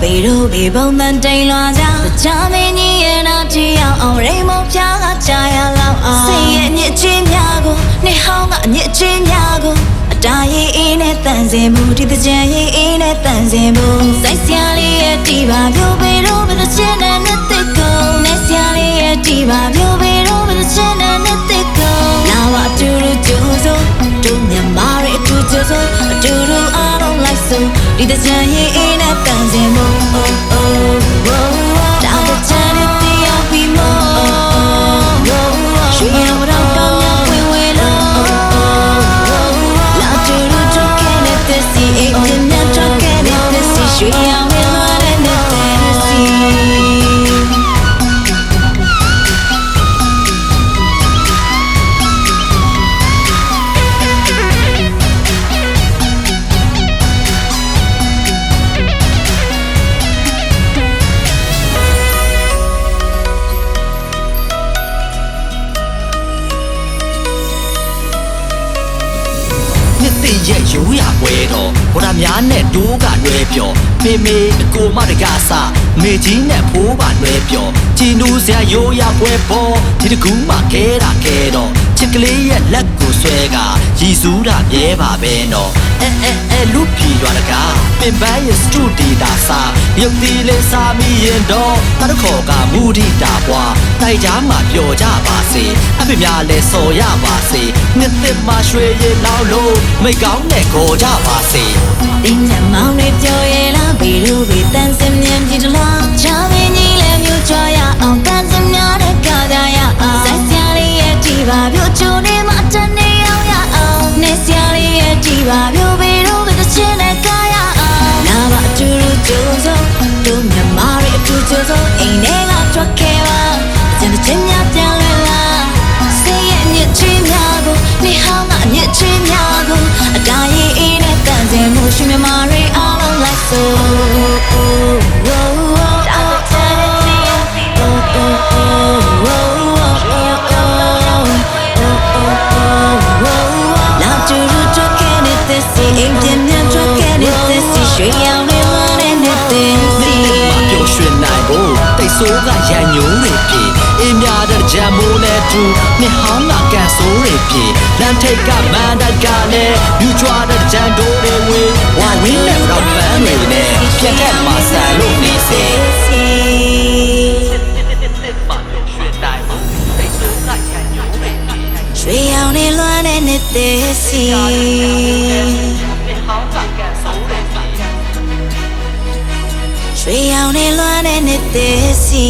ဘေတို့ဘေပုံတန်တိန်လွာကြချာမင်းကြီးရဲ့နာတီအောင်အောင်ရိမ်မုံပြားကကြာရလောက်အောင်စိတ်ရဲ့ညစ်ချင်းများကိုနေဟောင်းကအညစ်ချင်းများကိုအတားရင်အေးနဲ့တန်စင်မှုဒီတကြံရင်အေးနဲ့တန်စင်မှုစိုက်စရာလေးရဲ့တီပါမျိုးဘေတို့ဘယ်လိုချင်တဲ့နှစ်သိကုန်နဲ့စရာလေးရဲ့တီပါမျိုးဘေတို့ဘယ်လိုချင်တဲ့နှစ်သိကုန်လာဝအတူတူကြိုးစို့တို့မြမရဲ့အတူကြိုးစို့အတူတူအားလုံးလိုက်စို့ဒီတကြံရင်အေးနဲ့တန်စင်မှုတောင်တကြံနဲ့တရားပြီးမို့ရွှေရောင်တော့ကောင်းများဝင်ဝင်လို့လာတူတူထွက်ခဲ့တဲ့သစ်စီအိမ်တင်နဲ့ထွက်ခဲ့တဲ့သစ်စီရွှေရောင်နဲ့လွှမ်းတဲ့တဲ့စီရဲ့ရိုးရပွဲတော့ဘော်ဒါများနဲ့ဒိုးကလွဲပြော်မေမေတကူမတကားစမေကြီးနဲ့ဖိုးပါလွဲပြော်ကျင်းတို့စရာရိုးရပွဲပေါ်ဒီတကူမှခဲတာခဲတော့ချစ်ကလေးရဲ့လက်ကိုဆွဲကရည်စူးတာမြဲပါပဲနော်အဲလူပြီရွာတကားပင်ပန်းရဲ့စတူဒီတာစာရုပ်သီးလေးစာမီရင်တော့တရခေါ်ကမူဒီတာပွားတိုက်ကြားမှာပျော်ကြပါစေအဖေများလဲစော်ရပါစေနှစ်သစ်မှာရွှေရည်လောင်းလို့မိတ်ကောင်းနဲ့ခေါ်ကြပါစေတင်းချမောင်လေးပြောရလားဘေတို့ဘေတန်စင်မြန်ကြည့်တလားချာမင်းကြီးလည်းမျိုးကြွားရအောင်တန်စင်များတဲ့ကြကြရအောင်စိုက်စရာလေးရဲ့ဒီပါပြောချိုးနေမှတန်နေအောင်ရအောင်နေစရာလေးရဲ့ဒီပါပြောဘေတို့ဘေတချင်တဲ့ကြရအောင်နာမအတူတူကြိုးစုံတို့မြမရဲ့အတူကြိုးစုံအိမ်ထဲကထွက်ခဲ့ပါကျန်တဲ့ချင်းများပြန်လဲလားစိတ်ရဲ့ညစ်ချင်းများကိုနေဟောင်းကအညစ်ချင်းများကိုအတားရင်အေးနဲ့တန်စင်မှုရှင်မြမတွေအားလုံးလိုက်စို့အိမ်ပြန်ပြန်ထွက်ခဲ့တဲ့သစ်စီရွှေရောင်တွေလွှမ်းတဲ့နှစ်သိစီမပြောရွှင်နိုင်ဖို့တိတ်ဆိုးကရန်ညိုးတွေပြေအေးများတဲ့ဂျမ်မိုးနဲ့တူနှစ်ဟောင်းကကန်ဆိုးတွေပြေလမ်းထိပ်ကမန်တကလည်းမြူချွာတဲ့ဂျန်တိုးတွေဝေးဝါဝင်းနဲ့ရောပန်းတွေနဲ့ပြက်တဲ့မှာဆန်လို့နေစေရွှေရောင်တွေလွှမ်းတဲ့နှစ်သိစီရွှေရောင်တွေလွှမ်းတဲ့နှစ်သိစီ